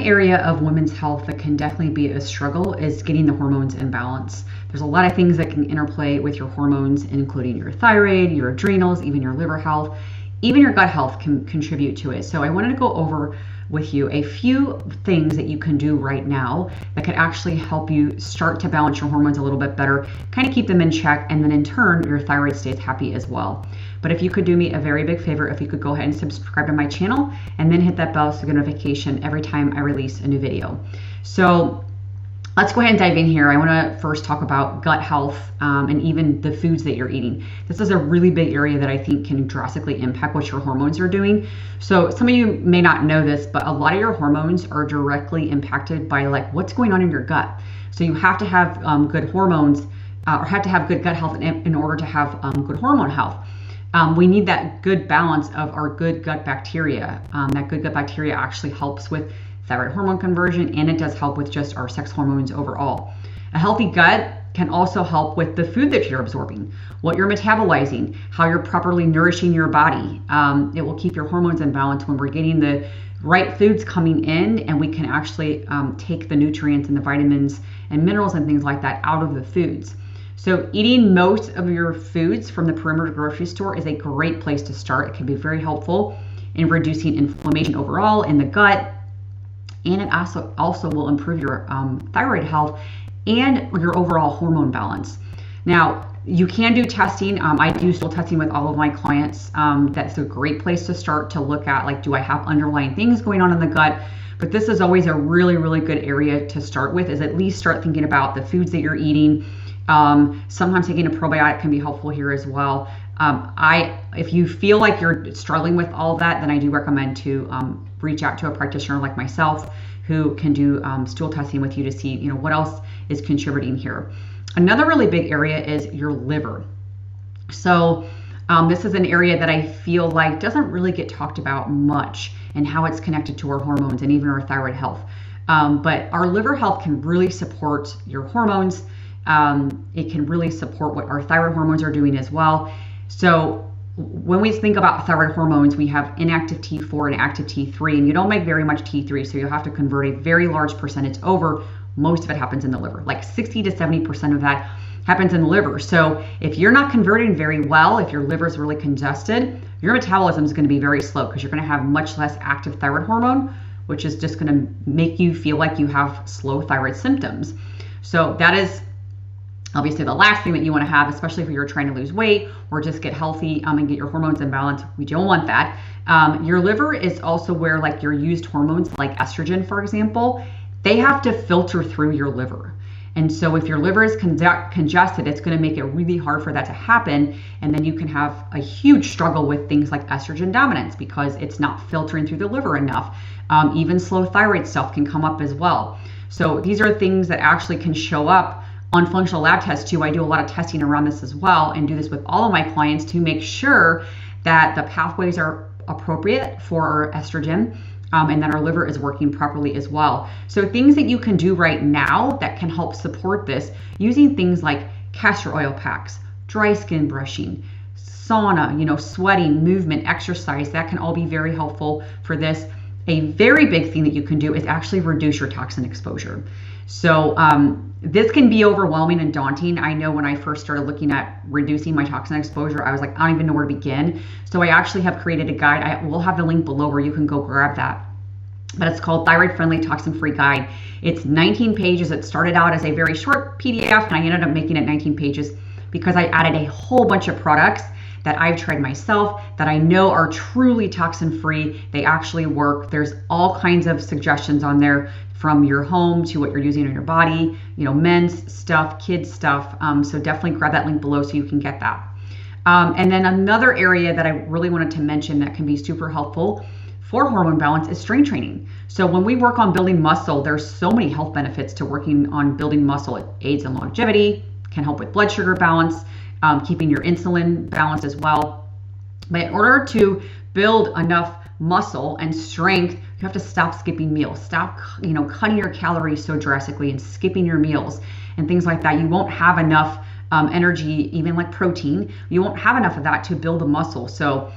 area of women's health that can definitely be a struggle is getting the hormones in balance. There's a lot of things that can interplay with your hormones, including your thyroid, your adrenals, even your liver health, even your gut health can contribute to it. So I wanted to go over with you a few things that you can do right now that could actually help you start to balance your hormones a little bit better, kind of keep them in check, and then in turn, your thyroid stays happy as well. But if you could do me a very big favor, if you could go ahead and subscribe to my channel and then hit that bell so you get a notification every time I release a new video. So let's go ahead and dive in here. I want to first talk about gut health and even the foods that you're eating. This is a really big area that I think can drastically impact what your hormones are doing. So some of you may not know this, but a lot of your hormones are directly impacted by like what's going on in your gut. So you have to have good hormones or have to have good gut health in order to have good hormone health. We need that good balance of our good gut bacteria. That good gut bacteria actually helps with thyroid hormone conversion, and it does help with just our sex hormones overall. A healthy gut can also help with the food that you're absorbing, what you're metabolizing, how you're properly nourishing your body. It will keep your hormones in balance when we're getting the right foods coming in, and we can actually take the nutrients and the vitamins and minerals and things like that out of the foods. So eating most of your foods from the perimeter grocery store is a great place to start. It can be very helpful in reducing inflammation overall in the gut, and it also will improve your thyroid health and your overall hormone balance. Now, you can do testing. I do stool testing with all of my clients. That's a great place to start to look at, like, do I have underlying things going on in the gut? But this is always a really, really good area to start with, is at least start thinking about the foods that you're eating. Sometimes taking a probiotic can be helpful here as well. If you feel like you're struggling with all that, then I do recommend to reach out to a practitioner like myself who can do stool testing with you to see, what else is contributing here. Another really big area is your liver. So this is an area that I feel like doesn't really get talked about much, and how it's connected to our hormones and even our thyroid health. But our liver health can really support your hormones. It can really support what our thyroid hormones are doing as well. So when we think about thyroid hormones, we have inactive T4 and active T3, and you don't make very much T3, so you'll have to convert a very large percentage over. Most of it happens in the liver, like 60 to 70% of that happens in the liver. So if you're not converting very well, if your liver is really congested, your metabolism is going to be very slow, because you're going to have much less active thyroid hormone, which is just going to make you feel like you have slow thyroid symptoms. So that is obviously the last thing that you want to have, especially if you're trying to lose weight or just get healthy and get your hormones in balance. We don't want that. Your liver is also where, like, your used hormones, like estrogen, for example, they have to filter through your liver. And so if your liver is congested, it's going to make it really hard for that to happen. And then you can have a huge struggle with things like estrogen dominance, because it's not filtering through the liver enough. Even slow thyroid stuff can come up as well. So these are things that actually can show up on functional lab tests too. I do a lot of testing around this as well, and do this with all of my clients to make sure that the pathways are appropriate for our estrogen, and that our liver is working properly as well. So things that you can do right now that can help support this, using things like castor oil packs, dry skin brushing, sauna, sweating, movement, exercise, that can all be very helpful for this. A very big thing that you can do is actually reduce your toxin exposure. So this can be overwhelming and daunting. I know when I first started looking at reducing my toxin exposure, I was like, I don't even know where to begin. So I actually have created a guide. I will have the link below where you can go grab that. But it's called Thyroid Friendly Toxin Free Guide. It's 19 pages. It started out as a very short PDF, and I ended up making it 19 pages because I added a whole bunch of products that I've tried myself that I know are truly toxin free. They actually work. There's all kinds of suggestions on there, from your home to what you're using on your body, men's stuff, kids stuff. So definitely grab that link below so you can get that. And then another area that I really wanted to mention that can be super helpful for hormone balance is strength training. So when we work on building muscle, there's so many health benefits to working on building muscle. It aids in longevity, can help with blood sugar balance, keeping your insulin balanced as well. But in order to build enough muscle and strength, you have to stop skipping meals. Stop, cutting your calories so drastically and skipping your meals and things like that. You won't have enough energy, even like protein. You won't have enough of that to build a muscle. So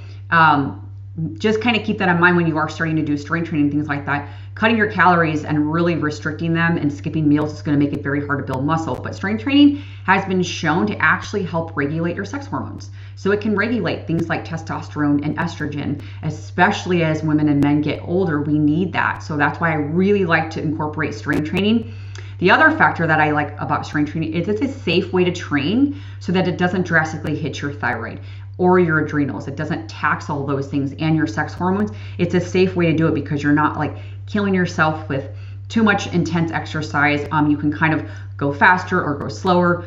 just kind of keep that in mind when you are starting to do strength training, things like that. Cutting your calories and really restricting them and skipping meals is going to make it very hard to build muscle. But strength training has been shown to actually help regulate your sex hormones. So it can regulate things like testosterone and estrogen, especially as women and men get older. We need that. So that's why I really like to incorporate strength training. The other factor that I like about strength training is it's a safe way to train so that it doesn't drastically hit your thyroid or your adrenals. It doesn't tax all those things and your sex hormones. It's a safe way to do it because you're not like killing yourself with too much intense exercise. You can kind of go faster or go slower,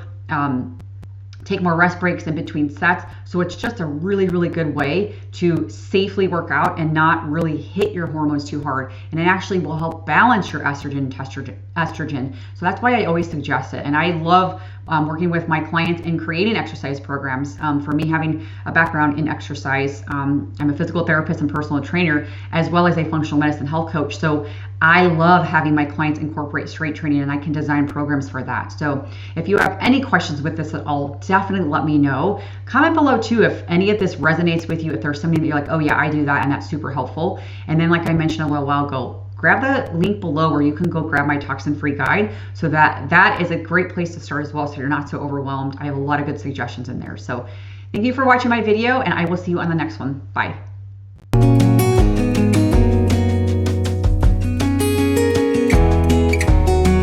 take more rest breaks in between sets. So it's just a really, really good way to safely work out and not really hit your hormones too hard. And it actually will help balance your estrogen and estrogen. So that's why I always suggest it. And I love working with my clients in creating exercise programs. For me, having a background in exercise, I'm a physical therapist and personal trainer, as well as a functional medicine health coach. So I love having my clients incorporate strength training, and I can design programs for that. So if you have any questions with this at all, definitely let me know. Comment below too if any of this resonates with you, if there's something that you're like, oh yeah, I do that and that's super helpful. And then like I mentioned a little while ago, grab the link below where you can go grab my toxin-free guide. So that is a great place to start as well, so you're not so overwhelmed. I have a lot of good suggestions in there. So thank you for watching my video, and I will see you on the next one. Bye.